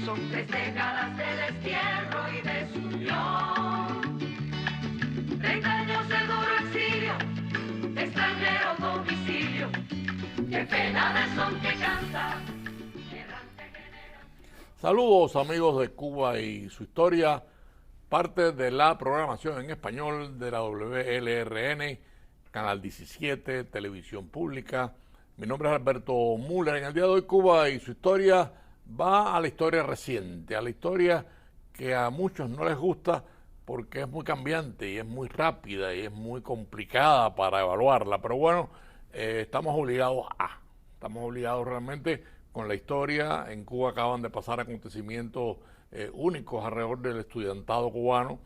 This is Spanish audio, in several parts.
Son 3 décadas de destierro y desunión, 30 años de duro exilio, extranjero domicilio, qué pena de son que canta. Saludos amigos de Cuba y su historia, parte de la programación en español de la WLRN, Canal 17, Televisión Pública. Mi nombre es Alberto Müller. En el día de hoy Cuba y su historia va a la historia reciente, a la historia que a muchos no les gusta porque es muy cambiante y es muy rápida y es muy complicada para evaluarla, pero bueno, estamos obligados realmente con la historia. En Cuba acaban de pasar acontecimientos únicos alrededor del estudiantado cubano,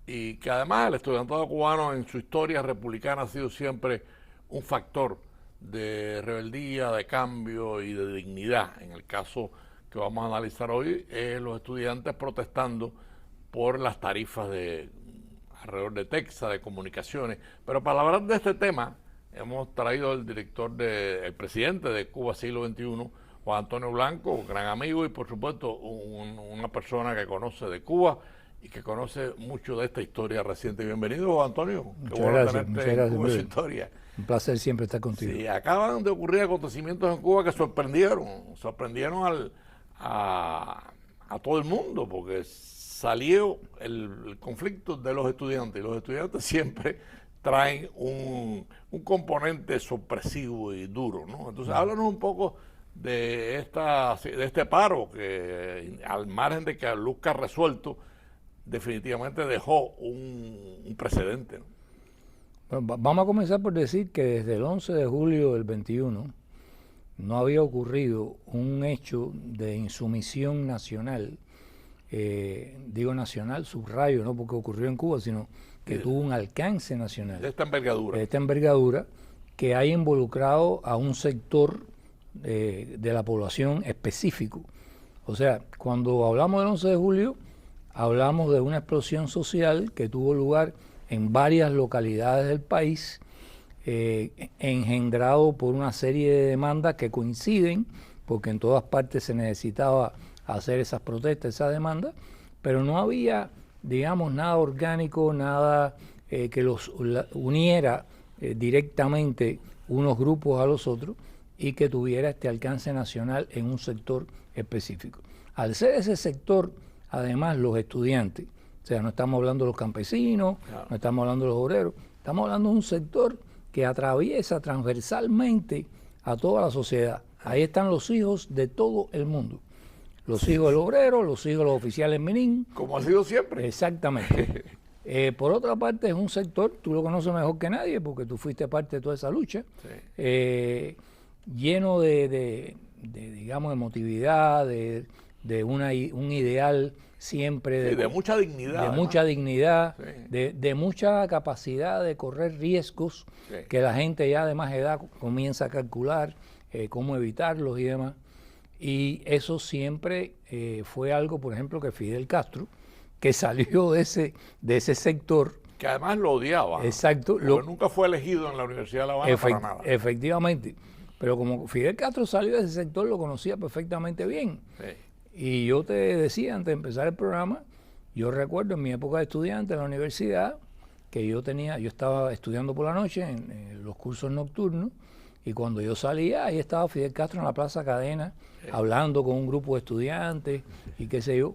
y que además el estudiantado cubano en su historia republicana ha sido siempre un factor de rebeldía, de cambio y de dignidad. En el caso que vamos a analizar hoy, los estudiantes protestando por las tarifas alrededor de Texas, de comunicaciones. Pero para hablar de este tema, hemos traído al el presidente de Cuba Siglo XXI, Juan Antonio Blanco, gran amigo y por supuesto una persona que conoce de Cuba y que conoce mucho de esta historia reciente. Bienvenido, Juan Antonio. Muchas gracias. En Cuba y su historia. Un placer siempre estar contigo. Sí, acaban de ocurrir acontecimientos en Cuba que sorprendieron a todo el mundo, porque salió el conflicto de los estudiantes, y los estudiantes siempre traen un componente sorpresivo y duro, ¿no? Entonces, háblanos un poco de este paro que, al margen de que luzca resuelto, definitivamente dejó un precedente, ¿no? Bueno, vamos a comenzar por decir que desde el 11 de julio del 21 no había ocurrido un hecho de insumisión nacional, digo nacional, subrayo, no porque ocurrió en Cuba, sino que tuvo un alcance nacional. De esta envergadura. De esta envergadura, que haya involucrado a un sector de la población específico. O sea, cuando hablamos del 11 de julio, hablamos de una explosión social que tuvo lugar en varias localidades del país, engendrado por una serie de demandas que coinciden, porque en todas partes se necesitaba hacer esas protestas, esas demandas, pero no había, digamos, nada orgánico, nada que los uniera directamente unos grupos a los otros y que tuviera este alcance nacional en un sector específico. Al ser ese sector, además, los estudiantes, o sea, no estamos hablando de los campesinos, no estamos hablando de los obreros, estamos hablando de un sector que atraviesa transversalmente a toda la sociedad. Ahí están los hijos de todo el mundo. Los hijos del obrero, los hijos de los oficiales MININ. Como ha sido siempre. Exactamente. Por otra parte, es un sector, tú lo conoces mejor que nadie porque tú fuiste parte de toda esa lucha, sí. Lleno digamos, de emotividad, de un ideal siempre sí, de mucha dignidad. De mucha dignidad, sí. de mucha capacidad de correr riesgos, sí. Que la gente ya de más edad comienza a calcular cómo evitarlos y demás. Y eso siempre fue algo, por ejemplo, que Fidel Castro, que salió de ese sector. Que además lo odiaba. Exacto. Porque nunca fue elegido en la Universidad de La Habana para nada. Efectivamente. Pero como Fidel Castro salió de ese sector, lo conocía perfectamente bien. Sí. Y yo te decía antes de empezar el programa, yo recuerdo en mi época de estudiante en la universidad, que yo estaba estudiando por la noche en los cursos nocturnos, y cuando yo salía, ahí estaba Fidel Castro en la Plaza Cadena, hablando con un grupo de estudiantes y qué sé yo,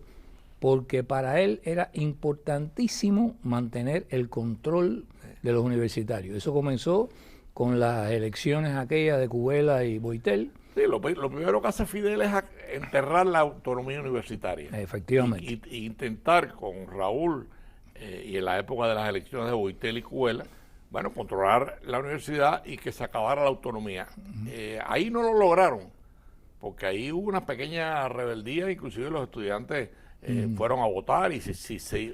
porque para él era importantísimo mantener el control de los universitarios. Eso comenzó con las elecciones aquellas de Cubela y Boitel. Sí, lo primero que hace Fidel es enterrar la autonomía universitaria. Efectivamente. Y intentar con Raúl y en la época de las elecciones de Boitel y Cubela, bueno, controlar la universidad y que se acabara la autonomía. Ahí no lo lograron, porque ahí hubo una pequeña rebeldía, inclusive los estudiantes fueron a votar y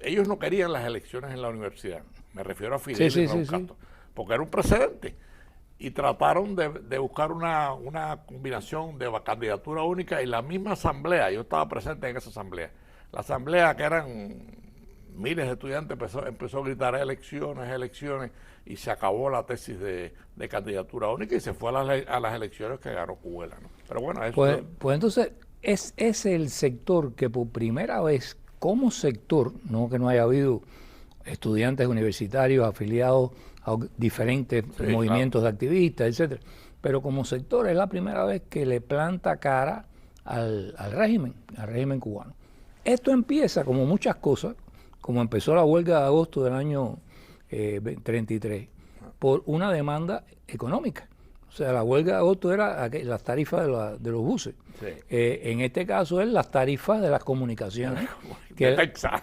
ellos no querían las elecciones en la universidad. Me refiero a Fidel y Raúl Castro, porque era un precedente. Y trataron de buscar una combinación de candidatura única, y la misma asamblea, yo estaba presente en esa asamblea, la asamblea, que eran miles de estudiantes, empezó a gritar elecciones, y se acabó la tesis de candidatura única y se fue a las elecciones que ganó Cubela, ¿no? Pero bueno, eso... Pues entonces, es el sector que por primera vez, como sector, no que no haya habido estudiantes universitarios afiliados a diferentes movimientos de activistas, etcétera, pero como sector es la primera vez que le planta cara al régimen cubano. Esto empieza, como muchas cosas, como empezó la huelga de agosto del año 33, por una demanda económica. O sea, la huelga de agosto era las tarifas de los buses. Sí. En este caso es las tarifas de las comunicaciones. De Texas.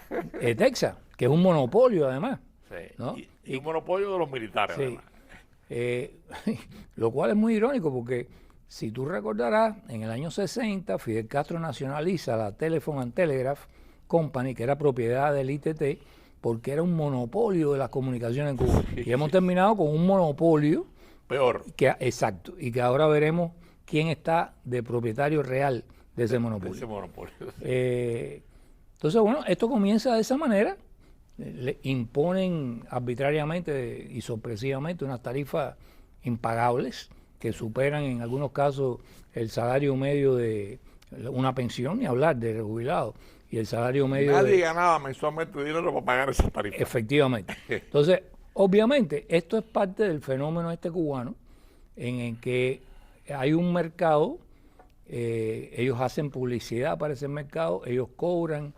Texas, que es un monopolio además. Sí. ¿no? Y un monopolio de los militares, Sí. además. Lo cual es muy irónico porque, si tú recordarás, en el año 60 Fidel Castro nacionaliza la Telephone and Telegraph Company, que era propiedad del ITT, porque era un monopolio de las comunicaciones en Cuba. Y hemos terminado con un monopolio. Peor. Exacto, y que ahora veremos quién está de propietario real de ese monopolio. Ese monopolio. Entonces, bueno, esto comienza de esa manera. Le imponen arbitrariamente y sorpresivamente unas tarifas impagables que superan en algunos casos el salario medio de una pensión, ni hablar de jubilado, y el salario medio Nadie ganaba mensualmente dinero para pagar esas tarifas. Efectivamente. Entonces, obviamente, esto es parte del fenómeno cubano, en el que hay un mercado, ellos hacen publicidad para ese mercado, ellos cobran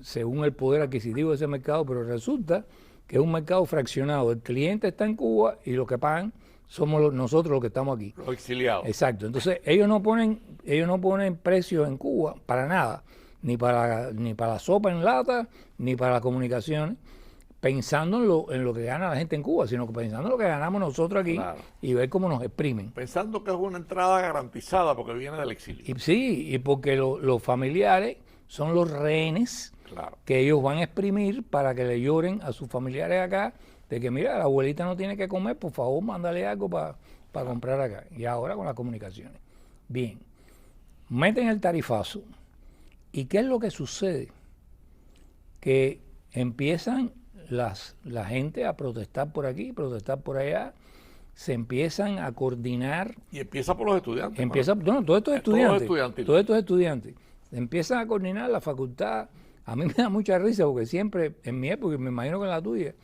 según el poder adquisitivo de ese mercado, pero resulta que es un mercado fraccionado. El cliente está en Cuba y lo que pagan somos nosotros los que estamos aquí. Los exiliados. Exacto. Entonces, ellos no ponen precios en Cuba para nada, ni para la sopa en lata, ni para las comunicaciones, pensando en lo que gana la gente en Cuba, sino que pensando en lo que ganamos nosotros aquí, claro, y ver cómo nos exprimen. Pensando que es una entrada garantizada porque viene del exilio. Y sí, y porque los familiares son los rehenes, claro, que ellos van a exprimir para que le lloren a sus familiares acá, de que mira, la abuelita no tiene que comer, por favor, mándale algo para comprar acá. Y ahora con las comunicaciones. Bien, meten el tarifazo. ¿Y qué es lo que sucede? Que empiezan la gente a protestar por aquí, protestar por allá, se empiezan a coordinar. Y empieza por los estudiantes. Todos estos estudiantes. Empiezan a coordinar la facultad. A mí me da mucha risa porque siempre, en mi época, y me imagino que en la tuya,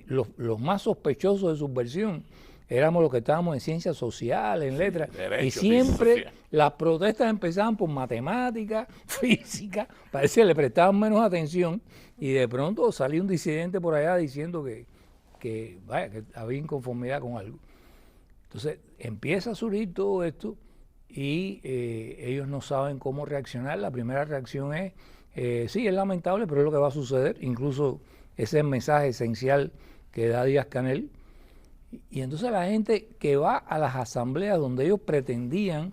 los más sospechosos de subversión éramos los que estábamos en ciencias sociales, en letras, y siempre las protestas empezaban por matemáticas, física, parecía que le prestaban menos atención, y de pronto salía un disidente por allá diciendo que había inconformidad con algo. Entonces empieza a surgir todo esto y ellos no saben cómo reaccionar. La primera reacción es, sí, es lamentable, pero es lo que va a suceder. Incluso ese es el mensaje esencial que da Díaz-Canel. Y entonces la gente que va a las asambleas donde ellos pretendían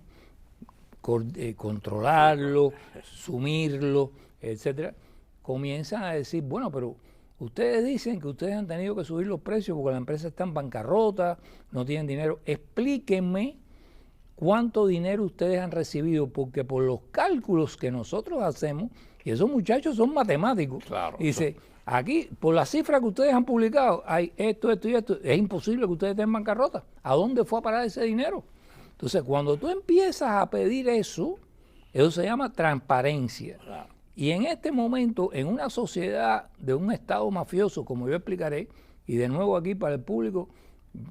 controlarlo, sumirlo, etcétera, comienzan a decir, bueno, pero ustedes dicen que ustedes han tenido que subir los precios porque la empresa está en bancarrota, no tienen dinero. Explíquenme cuánto dinero ustedes han recibido, porque por los cálculos que nosotros hacemos, y esos muchachos son matemáticos, claro, dice, aquí, por las cifras que ustedes han publicado, hay esto y esto, es imposible que ustedes estén en bancarrota. ¿A dónde fue a parar ese dinero? Entonces, cuando tú empiezas a pedir eso se llama transparencia. Claro. Y en este momento, en una sociedad de un Estado mafioso, como yo explicaré, y de nuevo aquí para el público,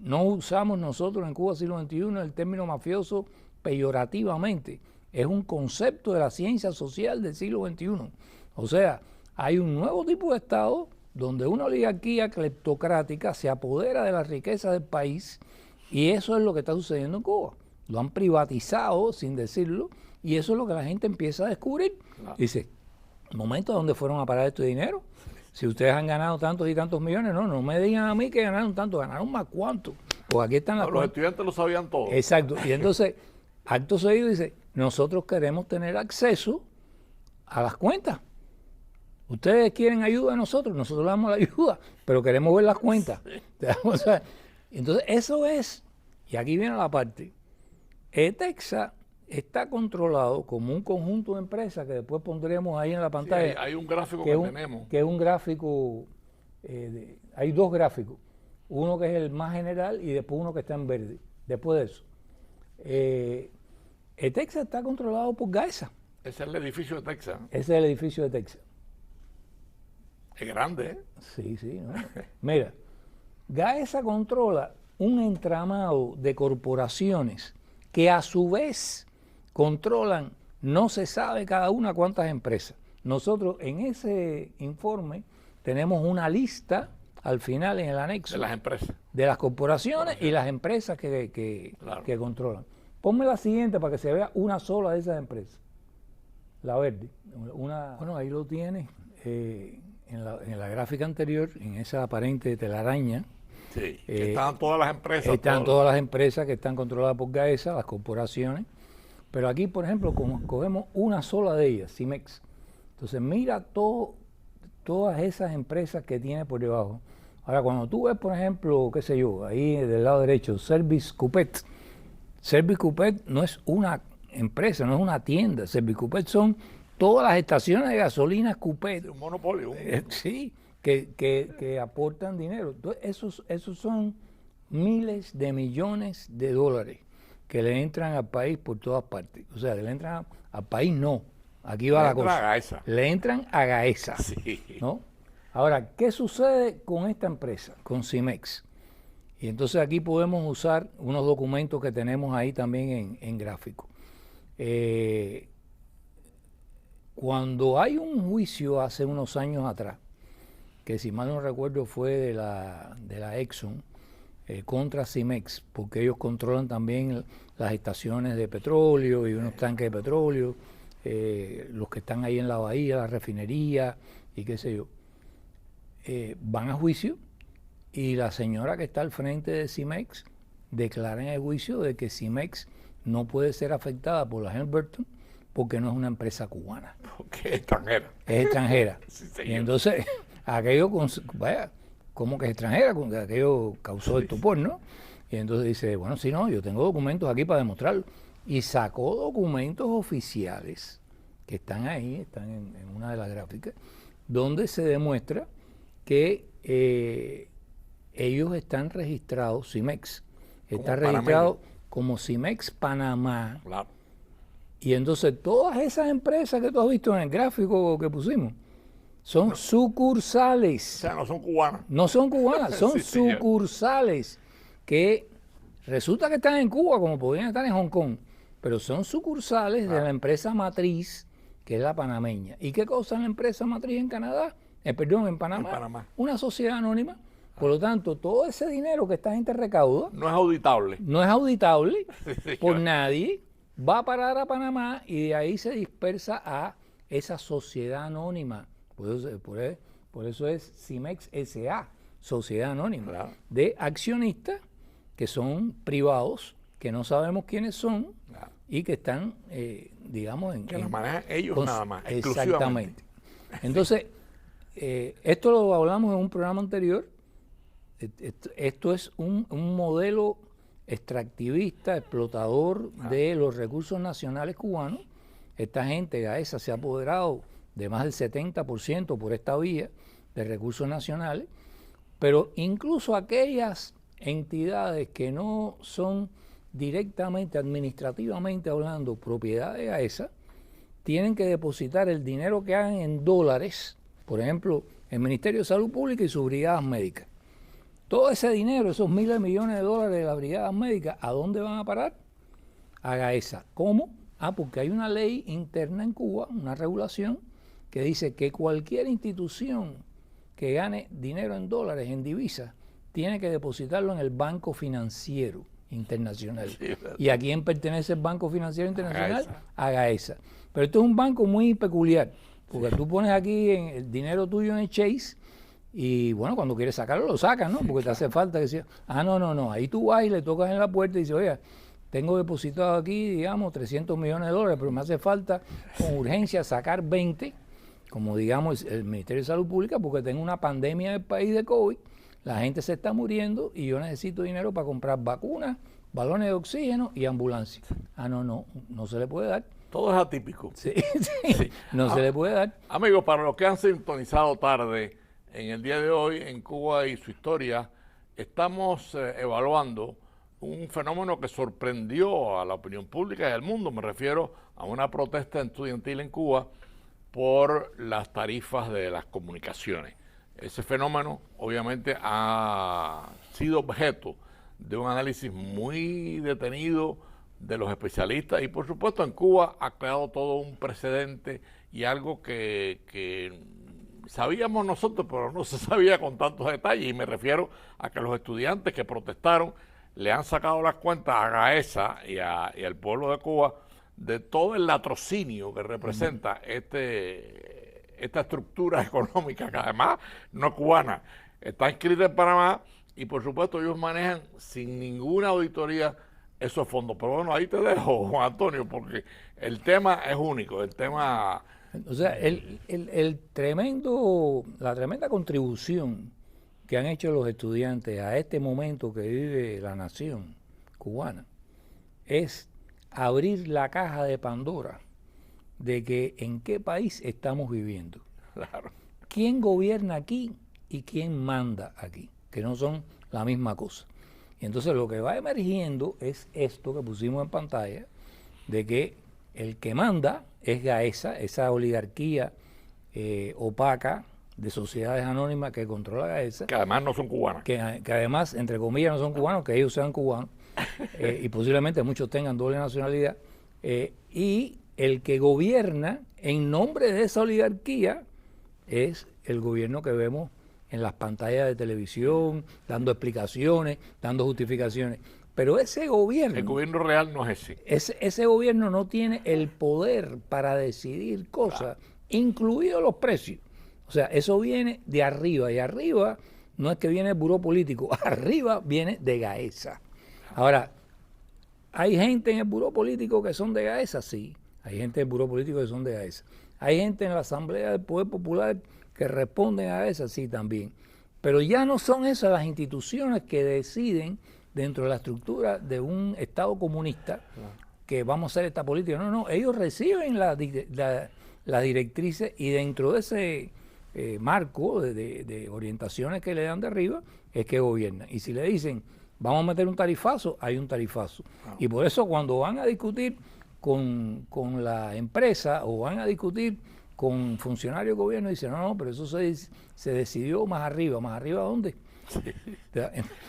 no usamos nosotros en Cuba siglo XXI el término mafioso peyorativamente. Es un concepto de la ciencia social del siglo XXI. O sea, hay un nuevo tipo de Estado donde una oligarquía cleptocrática se apodera de la riqueza del país, y eso es lo que está sucediendo en Cuba. Lo han privatizado sin decirlo, y eso es lo que la gente empieza a descubrir. Claro. Dice, momento, ¿dónde fueron a parar este dinero? Si ustedes han ganado tantos y tantos millones, no me digan a mí que ganaron tanto, ganaron más cuánto. Pues aquí están las Los estudiantes lo sabían todo. Exacto. Y entonces, acto seguido dice, nosotros queremos tener acceso a las cuentas. Ustedes quieren ayuda de nosotros le damos la ayuda, pero queremos ver las cuentas. O sea, entonces, eso es, y aquí viene la parte, Texas está controlado como un conjunto de empresas que después pondremos ahí en la pantalla. Sí, hay un gráfico que tenemos. Que es un gráfico, hay dos gráficos, uno que es el más general y después uno que está en verde, después de eso. Texas está controlado por Gaesa. Ese es el edificio de Texas. Ese es el edificio de Texas. Es grande, ¿eh? Sí, sí. ¿No? Mira, Gaesa controla un entramado de corporaciones que a su vez controlan, no se sabe cada una cuántas empresas. Nosotros en ese informe tenemos una lista al final en el anexo De las empresas. de las corporaciones y las empresas que controlan. Ponme la siguiente para que se vea una sola de esas empresas. La verde. Bueno, ahí lo tienes en la gráfica anterior, en esa aparente telaraña. Sí, están todas las empresas. Están todas las empresas que están controladas por Gaesa, las corporaciones. Pero aquí, por ejemplo, como cogemos una sola de ellas, Cimex. Entonces, mira todas esas empresas que tiene por debajo. Ahora, cuando tú ves, por ejemplo, qué sé yo, ahí del lado derecho, Service Coupet. Service Coupet no es una empresa, no es una tienda. Service Coupet son todas las estaciones de gasolina Coupet. Un monopolio. Sí, que aportan dinero. Entonces, esos son miles de millones de dólares que le entran al país por todas partes. O sea, le entran al país, no. Aquí va la cosa. A Gaesa. Le entran a Gaesa. Sí. ¿No? Ahora, ¿qué sucede con esta empresa, con Cimex? Y entonces aquí podemos usar unos documentos que tenemos ahí también en gráfico. Cuando hay un juicio hace unos años atrás, que si mal no recuerdo fue de la Exxon, contra Cimex, porque ellos controlan también las estaciones de petróleo y unos tanques de petróleo, los que están ahí en la bahía, la refinería y qué sé yo, van a juicio y la señora que está al frente de Cimex declara en el juicio de que Cimex no puede ser afectada por la Halliburton porque no es una empresa cubana. Porque es extranjera. Es extranjera. Sí, y entonces, aquello, vaya, ¿cómo que es extranjera? Aquello causó estupor, ¿no? Y entonces dice, bueno, sí, no, yo tengo documentos aquí para demostrarlo. Y sacó documentos oficiales que están ahí, están en una de las gráficas, donde se demuestra que ellos están registrados, Cimex, está registrado como Cimex Panamá. Claro. Y entonces todas esas empresas que tú has visto en el gráfico que pusimos son sucursales. O sea, no son cubanas. No son cubanas, son Sí, señor. sucursales que resulta que están en Cuba como podrían estar en Hong Kong, pero son sucursales de la empresa matriz, que es la panameña. ¿Y qué cosa es la empresa matriz en Canadá? Perdón, en Panamá. En Panamá. Una sociedad anónima. Por lo tanto, todo ese dinero que esta gente recauda No es auditable. no es auditable Sí, por señor. nadie, va a parar a Panamá y de ahí se dispersa a esa sociedad anónima. Por eso es Cimex S.A., sociedad anónima, Claro. de accionistas que son privados, que no sabemos quiénes son Claro. y que están, digamos, Que la manejan ellos nada más, Exactamente. Entonces, esto lo hablamos en un programa anterior. Esto es un modelo extractivista, explotador de los recursos nacionales cubanos. Esta gente, Gaesa, se ha apoderado de más del 70% por esta vía de recursos nacionales, pero incluso aquellas entidades que no son directamente, administrativamente hablando, propiedad de Gaesa, tienen que depositar el dinero que hagan en dólares, por ejemplo, el Ministerio de Salud Pública y sus brigadas médicas. Todo ese dinero, esos miles de millones de dólares de las brigadas médicas, ¿a dónde van a parar? A Gaesa. ¿Cómo? Porque hay una ley interna en Cuba, una regulación, que dice que cualquier institución que gane dinero en dólares, en divisas, tiene que depositarlo en el Banco Financiero Internacional. Sí, ¿Y a quién pertenece el Banco Financiero Internacional? Gaesa. A Gaesa. Pero esto es un banco muy peculiar, porque tú pones aquí el dinero tuyo en el Chase y bueno, cuando quieres sacarlo, lo sacas, ¿no? Porque te hace falta que sea, no, ahí tú vas y le tocas en la puerta y dices, oye, tengo depositado aquí, digamos, 300 millones de dólares, pero me hace falta con urgencia sacar 20, como digamos el Ministerio de Salud Pública, porque tengo una pandemia en el país de COVID, la gente se está muriendo y yo necesito dinero para comprar vacunas, balones de oxígeno y ambulancias. No se le puede dar. Todo es atípico. Sí, no se le puede dar. Amigos, para los que han sintonizado tarde, en el día de hoy, en Cuba y su historia, estamos evaluando un fenómeno que sorprendió a la opinión pública y al mundo. Me refiero a una protesta estudiantil en Cuba por las tarifas de las comunicaciones. Ese fenómeno obviamente ha sido objeto de un análisis muy detenido de los especialistas y por supuesto en Cuba ha creado todo un precedente y algo que sabíamos nosotros, pero no se sabía con tantos detalles, y me refiero a que los estudiantes que protestaron le han sacado las cuentas a Gaesa y al pueblo de Cuba de todo el latrocinio que representa esta estructura económica, que además no es cubana, está inscrita en Panamá, y por supuesto ellos manejan sin ninguna auditoría esos fondos. Pero bueno, ahí te dejo, Juan Antonio, porque el tema es único, el tema... O sea, la tremenda contribución que han hecho los estudiantes a este momento que vive la nación cubana es abrir la caja de Pandora de que en qué país estamos viviendo. Claro. ¿Quién gobierna aquí y quién manda aquí? Que no son la misma cosa. Y entonces lo que va emergiendo es esto que pusimos en pantalla, de que el que manda es Gaesa, esa oligarquía opaca de sociedades anónimas que controla Gaesa. Que además no son cubanas. Que además, entre comillas, no son cubanos, que ellos sean cubanos, y posiblemente muchos tengan doble nacionalidad. Y el que gobierna en nombre de esa oligarquía es el gobierno que vemos en las pantallas de televisión, dando explicaciones, dando justificaciones. Pero ese gobierno... El gobierno real no es ese. Ese gobierno no tiene el poder para decidir cosas, incluidos los precios. O sea, eso viene de arriba, y arriba no es que viene el buró político, arriba viene de Gaesa. Ahora, ¿hay gente en el buró político que son de Gaesa? Sí, hay gente en el buró político que son de Gaesa. ¿Hay gente en la Asamblea del Poder Popular que responden a Gaesa? Sí, también. Pero ya no son esas las instituciones que deciden dentro de la estructura de un Estado comunista que vamos a hacer esta política. No, ellos reciben las directrices, y dentro de ese marco de orientaciones que le dan de arriba es que gobiernan. Y si le dicen, vamos a meter un tarifazo, hay un tarifazo. Y por eso cuando van a discutir con la empresa o van a discutir con funcionarios de gobierno, dicen, no, pero eso se decidió más arriba. ¿Más arriba dónde? Sí.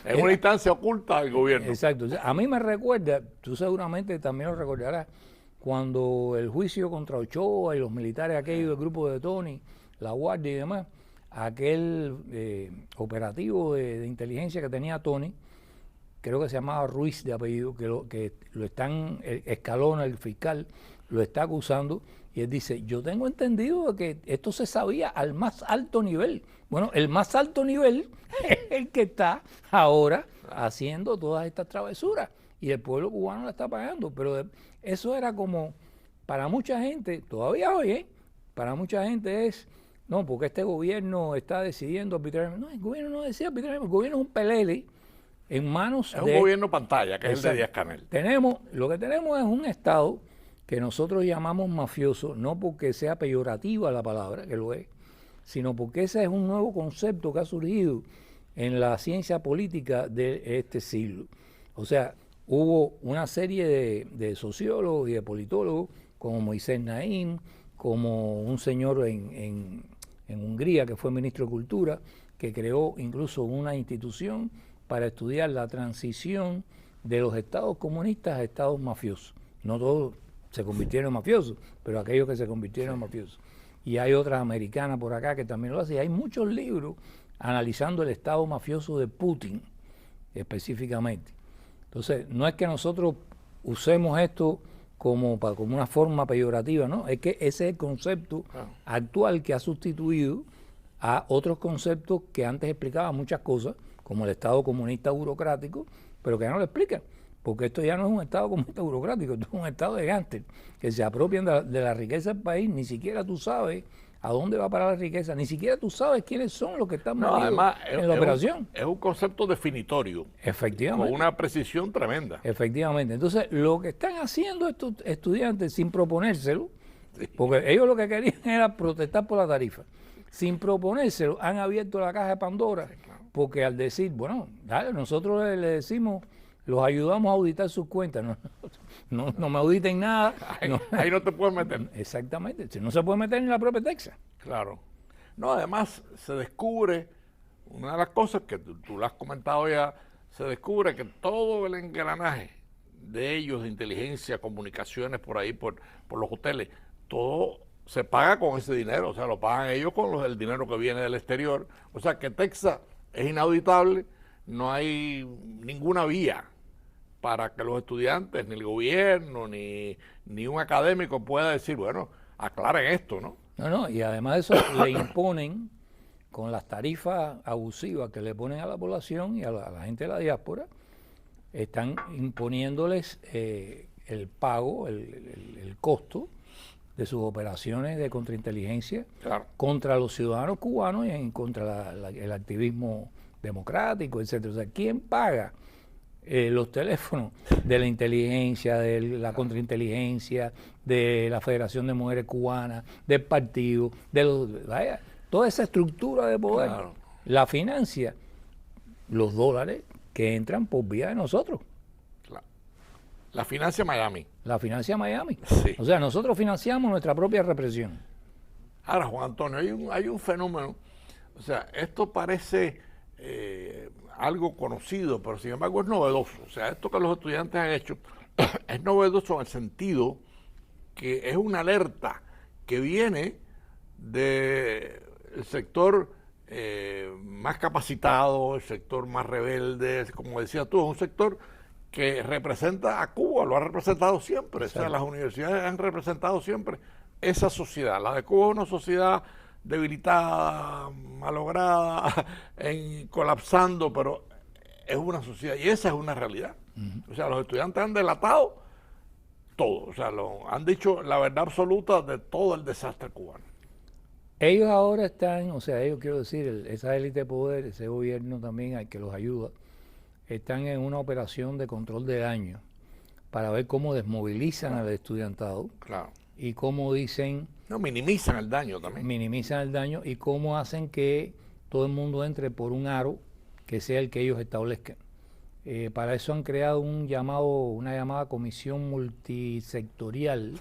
Es una instancia oculta del gobierno. Exacto. O sea, a mí me recuerda, tú seguramente también lo recordarás, cuando el juicio contra Ochoa y los militares aquellos del grupo de Tony, la Guardia y demás, aquel operativo de inteligencia que tenía Tony, creo que se llamaba Ruiz de apellido, que lo están, Escalona, el fiscal, lo está acusando, y él dice, yo tengo entendido que esto se sabía al más alto nivel. Bueno, el más alto nivel es el que está ahora haciendo todas estas travesuras, y el pueblo cubano la está pagando. Pero eso era como, para mucha gente, todavía hoy, para mucha gente es, no, porque este gobierno está decidiendo arbitrariamente. No, el gobierno no decide arbitrariamente, el gobierno es un pelele en manos de... Es un gobierno pantalla, que es el de Díaz-Canel. Lo que tenemos es un Estado que nosotros llamamos mafioso, no porque sea peyorativa la palabra, que lo es, sino porque ese es un nuevo concepto que ha surgido en la ciencia política de este siglo. O sea, hubo una serie de sociólogos y de politólogos, como Moisés Naim, como un señor en Hungría que fue ministro de Cultura, que creó incluso una institución para estudiar la transición de los estados comunistas a estados mafiosos. No todos se convirtieron en mafiosos, pero aquellos que se convirtieron en mafiosos. Y hay otras americanas por acá que también lo hacen. Y hay muchos libros analizando el estado mafioso de Putin, específicamente. Entonces, no es que nosotros usemos esto como una forma peyorativa, ¿no? Es que ese es el concepto actual que ha sustituido a otros conceptos que antes explicaban muchas cosas, como el Estado comunista burocrático, pero que ya no lo explican, porque esto ya no es un Estado comunista burocrático, esto es un Estado de gángster, que se apropian de la riqueza del país. Ni siquiera tú sabes a dónde va a parar la riqueza, ni siquiera tú sabes quiénes son los que están metidos en la operación. Es un concepto definitorio. Efectivamente. Con una precisión tremenda. Efectivamente. Entonces, lo que están haciendo estos estudiantes sin proponérselo, porque ellos lo que querían era protestar por la tarifa, sin proponérselo, han abierto la caja de Pandora, porque al decir, bueno, dale, nosotros le decimos los ayudamos a auditar sus cuentas. No me auditen nada. Ahí no te puedes meter. Exactamente, si no se puede meter en la propia Texas. Claro. No, además se descubre, una de las cosas que tú lo has comentado ya, se descubre que todo el engranaje de ellos, de inteligencia, comunicaciones por ahí, por los hoteles, todo se paga con ese dinero, o sea, lo pagan ellos con el dinero que viene del exterior. O sea, que Texas es inauditable, no hay ninguna vía para que los estudiantes, ni el gobierno, ni un académico pueda decir, bueno, aclaren esto, ¿no? No, y además de eso le imponen, con las tarifas abusivas que le ponen a la población y a la gente de la diáspora, están imponiéndoles el pago, el costo de sus operaciones de contrainteligencia contra los ciudadanos cubanos y en contra el activismo democrático, etcétera. O sea, ¿quién paga los teléfonos de la inteligencia, de la contrainteligencia, de la Federación de Mujeres Cubanas, del partido, toda esa estructura de poder, la financia los dólares que entran por vía de nosotros? La financia Miami. La financia Miami. Sí. O sea, nosotros financiamos nuestra propia represión. Ahora, Juan Antonio, hay un fenómeno, o sea, esto parece algo conocido, pero sin embargo es novedoso. O sea, esto que los estudiantes han hecho es novedoso en el sentido que es una alerta que viene del sector más capacitado, el sector más rebelde, como decías tú, es un sector que representa a Cuba, lo ha representado siempre. Exacto. O sea, las universidades han representado siempre esa sociedad. La de Cuba es una sociedad debilitada, malograda, colapsando, pero es una sociedad y esa es una realidad. O sea, los estudiantes han delatado todo, o sea, han dicho la verdad absoluta de todo el desastre cubano. Ellos ahora están, o sea, ellos quiero decir, esa élite de poder, ese gobierno también al que los ayuda, están en una operación de control de daño para ver cómo desmovilizan al estudiantado. Claro. Y cómo dicen... No, minimizan el daño también. Minimizan el daño y cómo hacen que todo el mundo entre por un aro que sea el que ellos establezcan. Para eso han creado una llamada comisión multisectorial,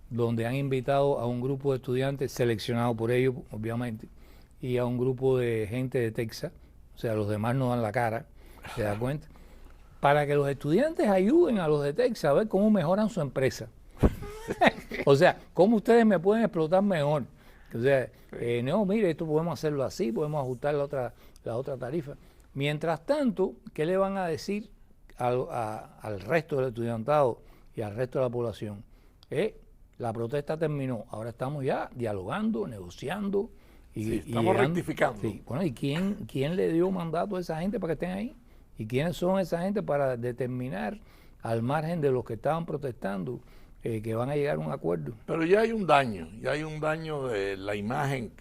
donde han invitado a un grupo de estudiantes seleccionados por ellos, obviamente, y a un grupo de gente de Texas, o sea, los demás no dan la cara, ¿se da cuenta? Para que los estudiantes ayuden a los de Texas a ver cómo mejoran su empresa. O sea, cómo ustedes me pueden explotar mejor. O sea, no, mire, esto podemos hacerlo así, podemos ajustar la otra tarifa. Mientras tanto, ¿qué le van a decir al resto del estudiantado y al resto de la población? La protesta terminó, ahora estamos ya dialogando, negociando. Y estamos rectificando. Sí. Bueno, ¿y quién le dio mandato a esa gente para que estén ahí? ¿Y quiénes son esa gente para determinar, al margen de los que estaban protestando, que van a llegar a un acuerdo? Pero ya hay un daño de la imagen.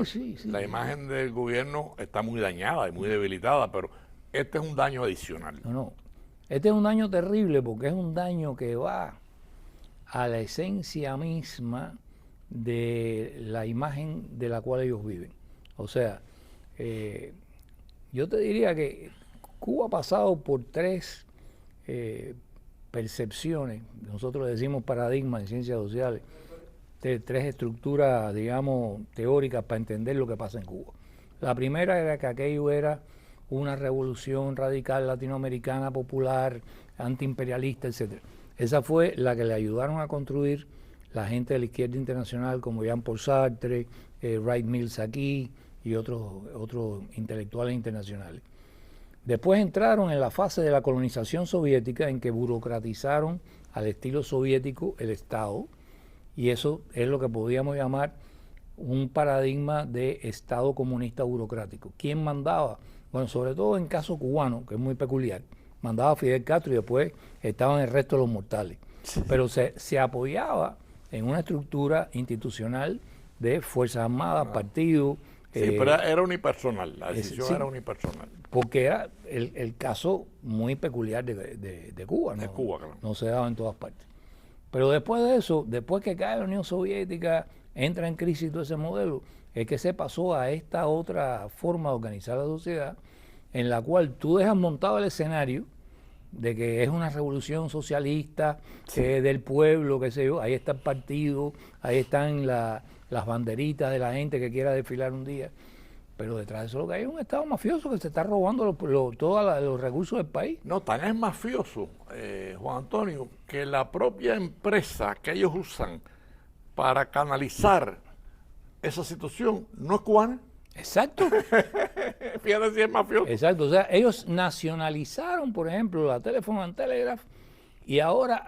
Sí. La imagen del gobierno está muy dañada y muy debilitada, pero este es un daño adicional. No, este es un daño terrible porque es un daño que va a la esencia misma de la imagen de la cual ellos viven. O sea, yo te diría que Cuba ha pasado por tres percepciones, nosotros le decimos paradigmas en ciencias sociales, tres estructuras, digamos, teóricas para entender lo que pasa en Cuba. La primera era que aquello era una revolución radical latinoamericana, popular, antiimperialista, etc. Esa fue la que le ayudaron a construir la gente de la izquierda internacional como Jean-Paul Sartre, Wright Mills aquí y otros intelectuales internacionales. Después entraron en la fase de la colonización soviética en que burocratizaron al estilo soviético el Estado, y eso es lo que podríamos llamar un paradigma de Estado comunista burocrático. ¿Quién mandaba? Bueno, sobre todo en caso cubano, que es muy peculiar, mandaba Fidel Castro y después estaban el resto de los mortales. Pero se apoyaba en una estructura institucional de Fuerzas Armadas, partidos. Sí, pero era unipersonal, la decisión era unipersonal. Porque era el caso muy peculiar de Cuba, ¿no? De Cuba, claro. No se daba en todas partes. Pero después de eso, después que cae la Unión Soviética, entra en crisis todo ese modelo, es que se pasó a esta otra forma de organizar la sociedad, en la cual tú dejas montado el escenario de que es una revolución socialista del pueblo, qué sé yo, ahí está el partido, ahí están las banderitas de la gente que quiera desfilar un día, pero detrás de eso lo que hay es un Estado mafioso que se está robando todos los recursos del país. No, tan es mafioso, Juan Antonio, que la propia empresa que ellos usan para canalizar esa situación no es cubana. Exacto. Fíjate si es mafioso. Exacto, o sea, ellos nacionalizaron, por ejemplo, la Telephone and Telegraph y ahora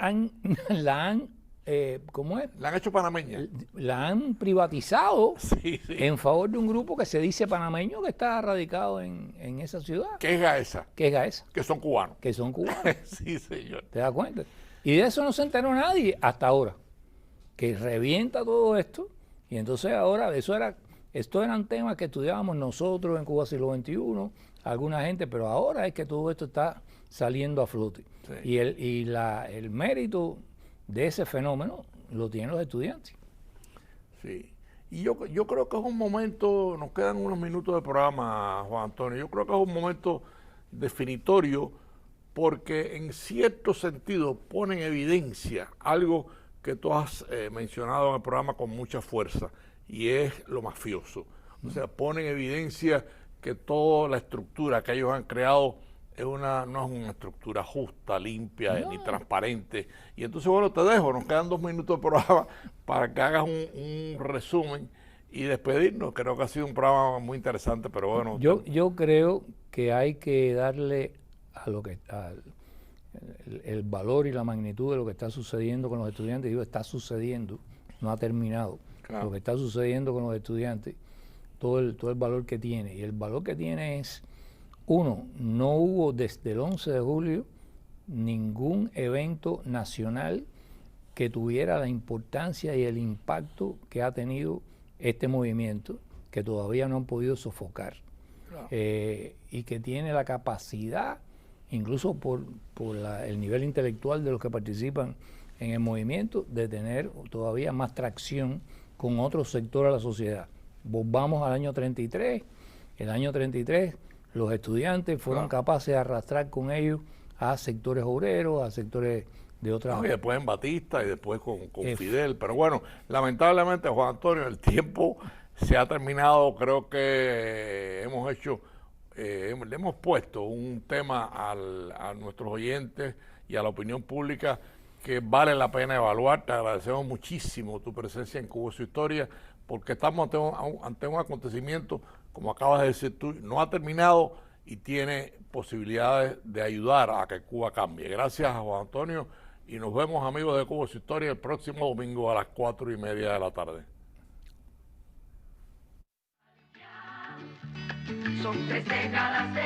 ¿cómo es? La han hecho panameña. La han privatizado Sí. en favor de un grupo que se dice panameño que está radicado en esa ciudad. ¿Qué es Gaesa? Que es Gaesa, Que son cubanos. que son cubanos. Sí, señor. ¿Te das cuenta? Y de eso no se enteró nadie hasta ahora. Que revienta todo esto y entonces ahora estos eran temas que estudiábamos nosotros en Cuba Siglo XXI, alguna gente, pero ahora es que todo esto está saliendo a flote. Sí. Y el mérito de ese fenómeno lo tienen los estudiantes. Sí. Y yo creo que es un momento, nos quedan unos minutos de programa, Juan Antonio, yo creo que es un momento definitorio porque en cierto sentido pone en evidencia algo que tú has mencionado en el programa con mucha fuerza, y es lo mafioso. O sea, pone en evidencia que toda la estructura que ellos han creado no es una estructura justa, limpia, ni transparente. Y entonces, bueno, te dejo, nos quedan 2 minutos de programa para que hagas un resumen y despedirnos. Creo que ha sido un programa muy interesante, pero bueno. Yo creo que hay que darle el valor y la magnitud de lo que está sucediendo con los estudiantes. Digo, está sucediendo, no ha terminado. Claro. Lo que está sucediendo con los estudiantes, todo el valor que tiene. Y el valor que tiene es, uno, no hubo desde el 11 de julio ningún evento nacional que tuviera la importancia y el impacto que ha tenido este movimiento, que todavía no han podido sofocar. Claro. Y que tiene la capacidad, incluso por el nivel intelectual de los que participan en el movimiento, de tener todavía más tracción con otro sector de la sociedad. Volvamos al año 33, el año 33 los estudiantes fueron capaces de arrastrar con ellos a sectores obreros, a sectores de otras... y después en Batista y después con Fidel, pero bueno, lamentablemente, Juan Antonio, el tiempo se ha terminado. Creo que hemos hecho, le hemos puesto un tema a nuestros oyentes y a la opinión pública que vale la pena evaluar. Te agradecemos muchísimo tu presencia en Cuba y su historia, porque estamos ante un acontecimiento, como acabas de decir tú, no ha terminado y tiene posibilidades de ayudar a que Cuba cambie. Gracias a Juan Antonio y nos vemos, amigos de Cuba y su historia, el próximo domingo a las 4:30 de la tarde. Son 3 décadas de